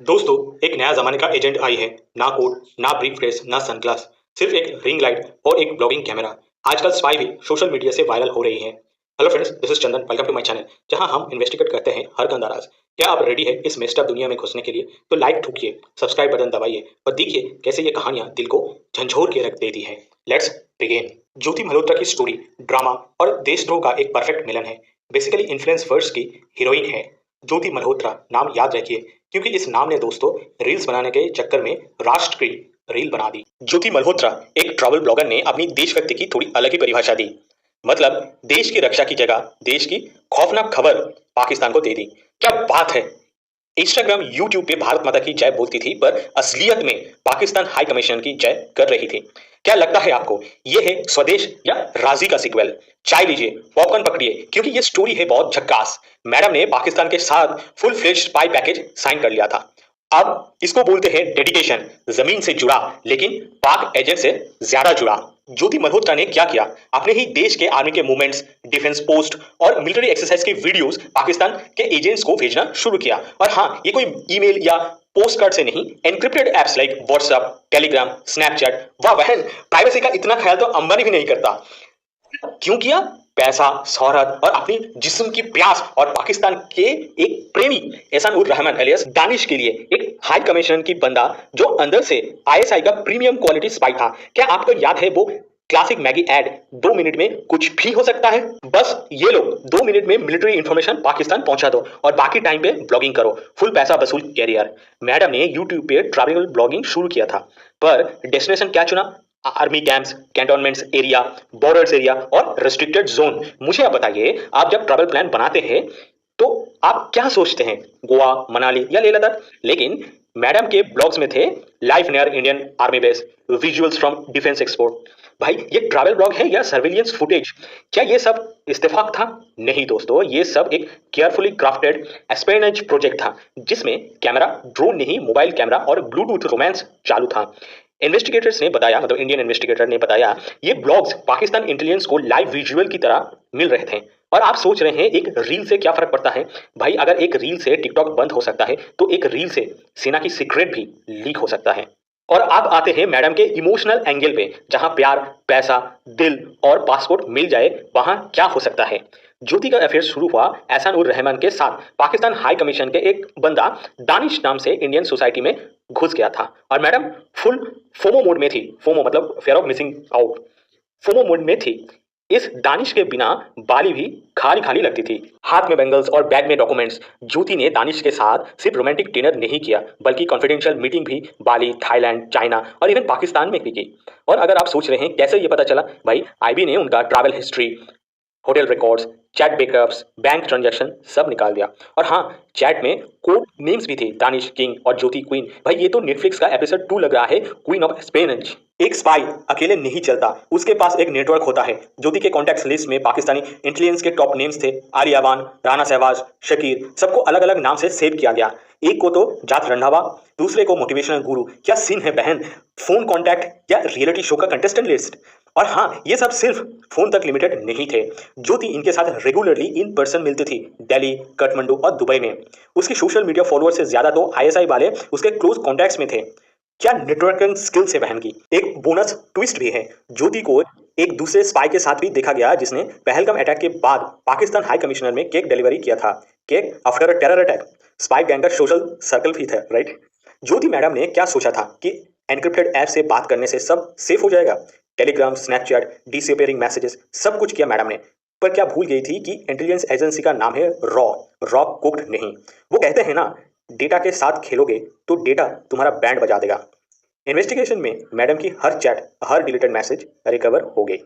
दोस्तों, एक नया जमाने का एजेंट आई है। ना कोट, ना ब्रीफकेस, ना सनग्लास, सिर्फ एक रिंग लाइट और एक ब्लॉगिंग कैमरा। आजकल स्पाई भी सोशल मीडिया से वायरल हो रही है। Hello friends, this is Chandan. Welcome to my channel, जहां हम इन्वेस्टिगेट करते हैं हर गंदाराज। क्या आप रेडी है इस मेस्ड अप दुनिया में घुसने के लिए? तो लाइक ठोकिए, सब्सक्राइब बटन दबाइए और देखिए कैसे ये कहानियां दिल को झंझोर के रख देती है। Let's begin. ज्योति मल्होत्रा की स्टोरी ड्रामा और देशद्रोह का एक परफेक्ट मिलन है। बेसिकली इन्फ्लुएंसर्स की हीरोइन है ज्योति मल्होत्रा। नाम याद रखिए, क्योंकि इस नाम ने दोस्तों रील्स बनाने के चक्कर में राष्ट्र की रील बना दी। ज्योति मल्होत्रा एक ट्रैवल ब्लॉगर ने अपनी देशभक्ति की थोड़ी अलग ही परिभाषा दी। मतलब देश की रक्षा की जगह देश की खौफनाक खबर पाकिस्तान को दे दी। क्या बात है! इंस्टाग्राम यूट्यूब पे भारत माता की जय बोलती थी, पर असलियत में पाकिस्तान हाई कमीशन की जय कर रही थी। क्या लगता है आपको, ये है स्वदेश या राजी का सीक्वल? चाय लीजिए, पॉपकॉर्न पकड़िए, क्योंकि ये स्टोरी है बहुत झक्कास। मैडम ने पाकिस्तान के साथ full fledge spy package sign कर लिया था। अब इसको बोलते हैं डेडिकेशन। जमीन से जुड़ा, लेकिन पाक एजेंट से ज्यादा जुड़ा। ज्योति मल्होत्रा ने क्या किया? अपने ही देश के आर्मी के मूवमेंट्स, डिफेंस पोस्ट और मिलिट्री एक्सरसाइज के वीडियोस पाकिस्तान के एजेंट्स को भेजना शुरू किया। और हाँ, ये कोई ईमेल या पोस्ट कार्ड से नहीं, encrypted apps like WhatsApp, Telegram, Snapchat. वाह बहन, प्राइवेसी का इतना ख्याल तो अंबानी भी नहीं करता। क्यों किया? पैसा, शोहरत और अपनी जिस्म की प्यास और पाकिस्तान के एक प्रेमी एहसान उर रहमान एलियस दानिश के लिए एक हाई कमीशन की बंदा जो अंदर से आईएसआई का प्रीमियम क्वालिटी स्पाई था। क्या आपको याद है वो क्लासिक मैगी एड, 2 मिनट में कुछ भी हो सकता है? बस ये लो, 2 मिनट में मिलिट्री इंफॉर्मेशन पाकिस्तान पहुंचा दो और बाकी टाइम पे ब्लॉगिंग करो। फुल पैसा वसूल कैरियर। मैडम ने यूट्यूब पे ट्रैवल ब्लॉगिंग शुरू किया था, पर डेस्टिनेशन क्या चुना? Army camps, cantonments area, borders area और रेस्ट्रिक्टेड जोन। मुझे आप बताइए, आप जब ट्रैवल प्लान बनाते हैं तो आप क्या सोचते हैं? गोवा, मनाली या लेह लद्दाख? लेकिन मैडम के ब्लॉग्स में थे life near Indian army base, visuals from defence export. भाई, ये ट्रैवल ब्लॉग है या सर्विलियंस फुटेज? क्या ये सब इत्तेफाक था? नहीं दोस्तों, ये सब एक केयरफुली क्राफ्टेड एस्पेनेज प्रोजेक्ट था, जिसमें कैमरा, ड्रोन नहीं, मोबाइल कैमरा और ब्लूटूथ रोमांस चालू था। इन्वेस्टिगेटर्स ने बताया, मतलब इंडियन इन्वेस्टिगेटर ने बताया, ये ब्लॉग्स पाकिस्तान इंटेलिजेंस को लाइव विजुअल की तरह मिल रहे थे। और आप सोच रहे हैं एक रील से क्या फर्क पड़ता है? भाई, अगर एक रील से टिकटॉक बंद हो सकता है, तो एक रील से सेना की सीक्रेट भी लीक हो सकता है। और अब आते हैं मैडम के इमोशनल एंगल पे, जहां प्यार, पैसा, दिल और पासपोर्ट मिल जाए, वहां क्या हो सकता है? ज्योति का अफेयर शुरू हुआ एहसान उर रहमान के साथ। पाकिस्तान हाई कमीशन के एक बंदा दानिश नाम से इंडियन सोसाइटी में घुस गया था और मैडम फुल फोमो मोड में थी। फोमो मतलब fair of missing out. FOMO mode में थी। इस दानिश के बिना बाली भी खाली खाली लगती थी। हाथ में बैंगल्स और बैग में डॉक्यूमेंट्स। ज्योति ने दानिश के साथ सिर्फ रोमांटिक डिनर नहीं किया, बल्कि कॉन्फिडेंशियल मीटिंग भी बाली, थाईलैंड, चाइना और इवन पाकिस्तान में भी की। और अगर आप सोच रहे हैं कैसे ये पता चला, भाई आईबी ने उनका travel history, hotel records, chat backups, bank transaction सब निकाल दिया। और हाँ, चैट में कोड नेम्स भी थे, दानिश किंग और ज्योति क्वीन। भाई, ये तो नेटफ्लिक्स का एपिसोड 2 लग रहा है, क्वीन ऑफ स्पेनज। एक स्पाई अकेले नहीं चलता, उसके पास एक नेटवर्क होता है। ज्योति के कॉन्टैक्ट लिस्ट में पाकिस्तानी इंटेलिजेंस के टॉप नेम्स थे, आलिया बान, राना सहवाज, शकीर। सबको अलग अलग नाम से सेव किया गया। एक को तो जात रंधावा, दूसरे को मोटिवेशनल गुरु। क्या सीन है बहन! फोन कॉन्टैक्ट या रियलिटी शो का कंटेस्टेंट लिस्ट। और हाँ, ये सब सिर्फ फोन तक लिमिटेड नहीं थे। ज्योति इनके साथ रेगुलरली इन पर्सन मिलती थी, दिल्ली, काठमांडू और दुबई में। उसकी सोशल मीडिया फॉलोअर से ज्यादा तो आईएसआई वाले उसके क्लोज कॉन्टैक्ट्स में थे। क्या नेटवर्किंग स्किल्स है बहन की! एक बोनस ट्विस्ट भी है, ज्योति को एक दूसरे स्पाई के साथ भी देखा गया, जिसने पहलगाम अटैक के बाद पाकिस्तान हाई कमिश्नर में केक डिलीवरी किया था। Cake after a terror attack. Spy gang का सोशल सर्कल भी था, राइट? ज्योति मैडम ने क्या सोचा था कि एनक्रिप्टेड ऐप से बात करने से सब सेफ हो जाएगा? टेलीग्राम, स्नैपचैट, डिसअपियरिंग मैसेजेस, सब कुछ किया मैडम ने। पर क्या भूल गई थी कि इंटेलिजेंस एजेंसी का नाम है रॉ। रॉ कुक्ड नहीं। वो कहते हैं ना, डेटा के साथ खेलोगे तो डेटा तुम्हारा बैंड बजा देगा। इन्वेस्टिगेशन में मैडम की हर चैट, हर डिलीटेड मैसेज रिकवर हो गई।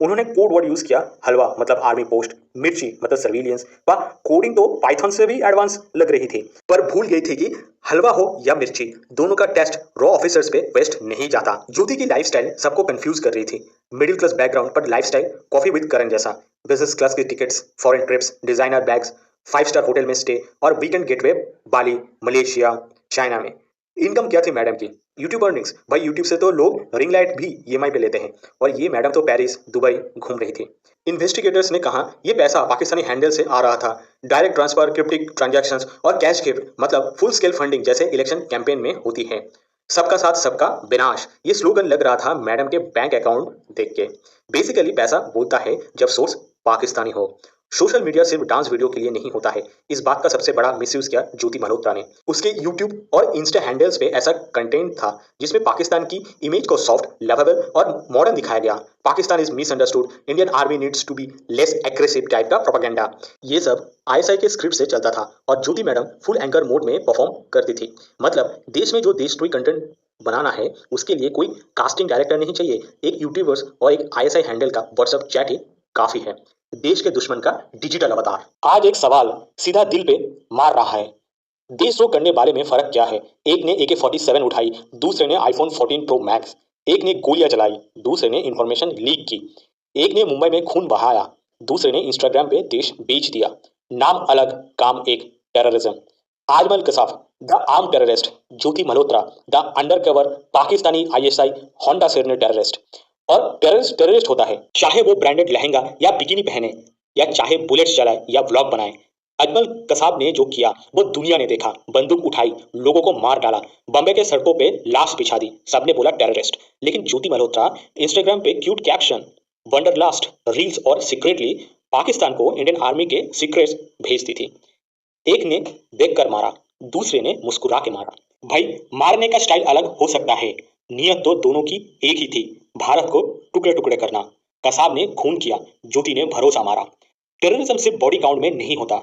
उन्होंने कोड वर्ड यूज किया, हलवा मतलब आर्मी पोस्ट, मिर्ची मतलब सर्विलियंस। व कोडिंग तो पाइथन से भी एडवांस लग रही थी, पर भूल गई थी कि हलवा हो या मिर्ची, दोनों का टेस्ट रॉ ऑफिसर्स पे वेस्ट नहीं जाता। ज्योति की लाइफस्टाइल सबको कंफ्यूज कर रही थी। मिडिल क्लास बैकग्राउंड पर लाइफस्टाइल कॉफी विद करण जैसा। बिजनेस क्लास की tickets, foreign trips, designer bags, 5 star hotel में स्टे और वीकेंड गेटवे बाली, मलेशिया, चाइना में। इनकम क्या थी मैडम की? YouTube earnings. भाई यूट्यूब से तो लोग रिंग लाइट भी ईएमआई पे लेते हैं, और ये मैडम तो पेरिस दुबई घूम रही थी। इन्वेस्टिगेटर्स ने कहा ये पैसा पाकिस्तानी हैंडल से आ रहा था। डायरेक्ट ट्रांसफर, क्रिप्टिक ट्रांजैक्शंस और कैश गिफ्ट, मतलब फुल स्केल फंडिंग जैसे इलेक्शन कैंपेन में होती है। सबका साथ सबका विनाश, ये स्लोगन लग रहा था मैडम के बैंक अकाउंट देख के। बेसिकली पैसा बोलता है जब सोर्स पाकिस्तानी हो। सोशल मीडिया सिर्फ डांस वीडियो के लिए नहीं होता है। इस बात का सबसे बड़ा मिसयूज किया ज्योति मल्होत्रा ने। उसके यूट्यूब और इंस्टा हैंडल्स पे ऐसा कंटेंट था जिसमें पाकिस्तान की इमेज को सॉफ्ट, लवेबल और मॉडर्न दिखाया गया। Pakistan is misunderstood, Indian army needs to be less aggressive type का प्रोपेगेंडा। ये सब आईएसआई के स्क्रिप्ट से चलता था, और Jyoti madam full anchor mode में परफॉर्म करती थी। मतलब देश में जो देशद्रोही कंटेंट बनाना है उसके लिए कोई कास्टिंग डायरेक्टर नहीं चाहिए, एक यूट्यूबर्स और एक आईएसआई हैंडल का व्हाट्सएप चैट ही काफी है। देश के दुश्मन का डिजिटल अवतार। आज एक सवाल सीधा दिल पे मार रहा है, देशद्रोह करने वाले में फर्क क्या है? एक ने AK-47 उठाई, दूसरे ने आईफोन 14 प्रो मैक्स। एक ने गोलियां चलाई, दूसरे ने इंफॉर्मेशन लीक की। एक ने मुंबई में खून बहाया, दूसरे ने इंस्टाग्राम पे देश बेच दिया। नाम अलग, काम एक, terrorism. Ajmal Kasab the arm terrorist, Jyoti Malhotra the undercover Pakistani ISI होंडा शेरने टेररिस्ट। और टेररिस्ट टेररिस्ट होता है चाहे वो ब्रांडेड लहंगा या बिकिनी पहने, या चाहे बुलेट्स चलाए या व्लॉग बनाए। अजमल कसाब ने जो किया वो दुनिया ने देखा। बंदूक उठाई, लोगों को मार डाला, बॉम्बे के सड़कों पे लाश बिछा दी, सबने बोला टेररिस्ट। लेकिन ज्योति मल्होत्रा इंस्टाग्राम पे क्यूट कैप्शन, वंडरलास्ट रील्स और सीक्रेटली पाकिस्तान को इंडियन आर्मी के सीक्रेट्स भेजती थी। एक ने देख कर मारा, दूसरे ने मुस्कुरा के मारा। भाई मारने का स्टाइल अलग हो सकता है, नियत तो दोनों की एक ही थी, भारत को टुकड़े टुकड़े करना। कसाब ने खून किया, ज्योति ने भरोसा मारा। टेररिज्म सिर्फ बॉडी काउंट में नहीं होता।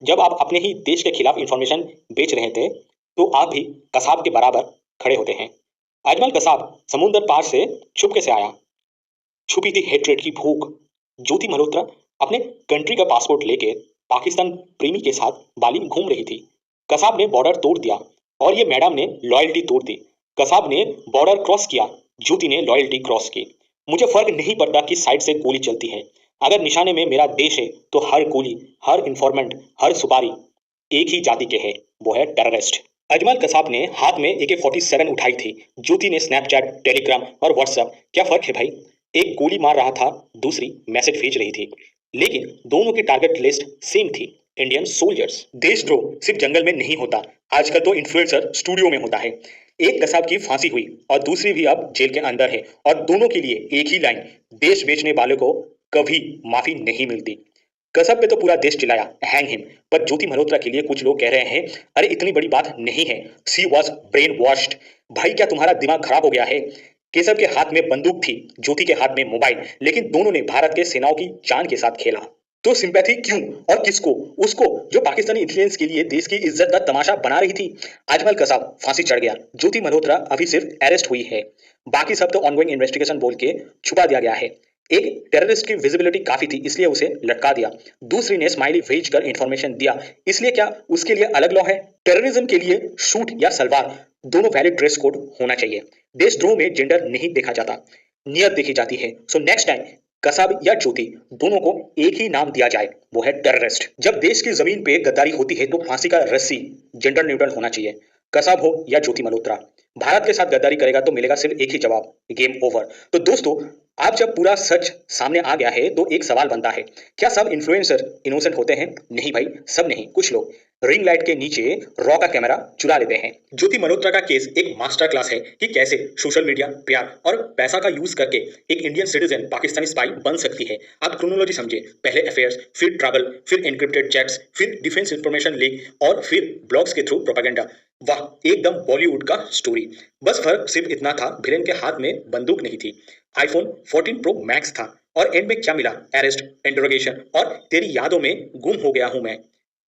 जब आप अपने ही देश के खिलाफ इंफॉर्मेशन बेच रहे थे तो आप भी कसाब के बराबर खड़े होते हैं। अजमल कसाब समुंदर पार से चुपके से आया, छुपी थी हेट्रेड की भूख। ज्योति मल्होत्रा अपने कंट्री का पासपोर्ट लेके पाकिस्तान प्रेमी के साथ बाली घूम रही थी। कसाब ने बॉर्डर तोड़ दिया और ये मैडम ने लॉयल्टी तोड़ दी। कसाब ने बॉर्डर क्रॉस किया, ज्योति ने लॉयल्टी क्रॉस की। मुझे फर्क नहीं पड़ता किस साइड से गोली चलती है, अगर निशाने में मेरा देश है तो हर गोली, हर इंफॉर्मेंट, हर सुपारी एक ही जाति के है, वो है टेररिस्ट। अजमल कसाब ने हाथ में AK-47 उठाई थी, ज्योति ने स्नैपचैट, टेलीग्राम और व्हाट्सएप। क्या फर्क है भाई? एक गोली मार रहा था, दूसरी मैसेज भेज रही थी, लेकिन दोनों की टारगेट लिस्ट सेम थी, इंडियन सोल्जर्स। देशद्रोह सिर्फ जंगल में नहीं होता, आजकल तो इन्फ्लुएंसर स्टूडियो में होता है। एक कसाब की फांसी हुई और दूसरी भी अब जेल के अंदर है, और दोनों के लिए एक ही लाइन, देश बेचने वाले को कभी माफी नहीं मिलती। कसब पे तो पूरा देश चिल्लाया हैंग हिम, पर ज्योति मल्होत्रा के लिए कुछ लोग कह रहे हैं अरे इतनी बड़ी बात नहीं है, सी वॉज ब्रेन वॉश्ड। भाई क्या तुम्हारा दिमाग खराब हो गया है? केशव के हाथ में बंदूक थी, ज्योति के हाथ में मोबाइल, लेकिन दोनों ने भारत के सेनाओं की जान के साथ खेला। तो सिंपैथी क्यों और किसको? उसको जो पाकिस्तानी इंफ्लुएंस के लिए देश की इज्जत का तमाशा बना रही थी। आजमल कसाब फांसी चढ़ गया, ज्योति मल्होत्रा अभी सिर्फ अरेस्ट हुई है, बाकी सब तो ऑनगोइंग इन्वेस्टिगेशन बोल के छुपा दिया गया है। एक टेररिस्ट की विजिबिलिटी काफी थी इसलिए उसे लटका दिया, दूसरी ने स्माइली भेज कर इंफॉर्मेशन दिया, इसलिए क्या उसके लिए अलग लॉ है? टेररिज्म के लिए सूट या सलवार दोनों वैलिड ड्रेस कोड होना चाहिए। देशद्रोह में जेंडर नहीं देखा जाता, नियत देखी जाती है। सो नेक्स्ट टाइम कसाब या ज्योति दोनों को एक ही नाम दिया जाए, वो है टेररिस्ट। जब देश की जमीन पे गद्दारी होती है तो फांसी का रस्सी जेंडर न्यूट्रल होना चाहिए, कसाब हो या ज्योति मल्होत्रा। भारत के साथ गद्दारी करेगा तो मिलेगा सिर्फ एक ही जवाब, गेम ओवर। तो दोस्तों, आप जब पूरा सच सामने आ गया है तो एक सवाल बनता है, क्या सब इन्फ्लुएंसर इनोसेंट होते हैं? नहीं भाई, सब नहीं, कुछ लोग रिंग लाइट के नीचे रॉ का कैमरा चुरा लेते हैं। ज्योति मल्होत्रा का केस एक मास्टर क्लास है कि कैसे सोशल मीडिया, प्यार और पैसा का यूज करके एक इंडियन सिटीजन पाकिस्तानी स्पाई बन सकती है। आप क्रोनोलॉजी समझे, पहले अफेयर्स, फिर ट्रैवल, फिर एनक्रिप्टेड चैट्स, फिर डिफेंस इंफॉर्मेशन लीक और फिर ब्लॉग्स के थ्रू प्रोपेगेंडा। वाह, एकदम बॉलीवुड का स्टोरी। बस फर्क सिर्फ इतना था, विलेन के हाथ में बंदूक नहीं थी, आईफोन 14 प्रो मैक्स था। और एंड में क्या मिला? अरेस्ट, इंटरोगेशन और तेरी यादों में गुम हो गया हूं मैं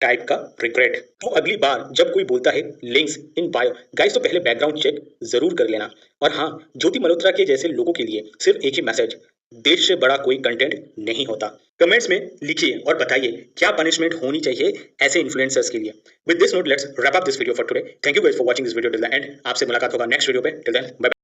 टाइप का रिग्रेट। तो अगली बार जब कोई बोलता है लिंक्स इन बायो, गाइस तो पहले बैकग्राउंड चेक जरूर कर लेना। और हाँ, ज्योति मल्होत्रा के जैसे लोगों के लिए सिर्फ एक ही मैसेज, देश से बड़ा कोई कंटेंट नहीं होता। कमेंट्स में लिखिए और बताइए क्या पनिशमेंट होनी चाहिए ऐसे इन्फ्लुएंसर्स के लिए। With this note let's wrap up this video for today. Thank you guys for watching this video till the end. आपसे मुलाकात होगा नेक्स्ट वीडियो पे। Till then bye.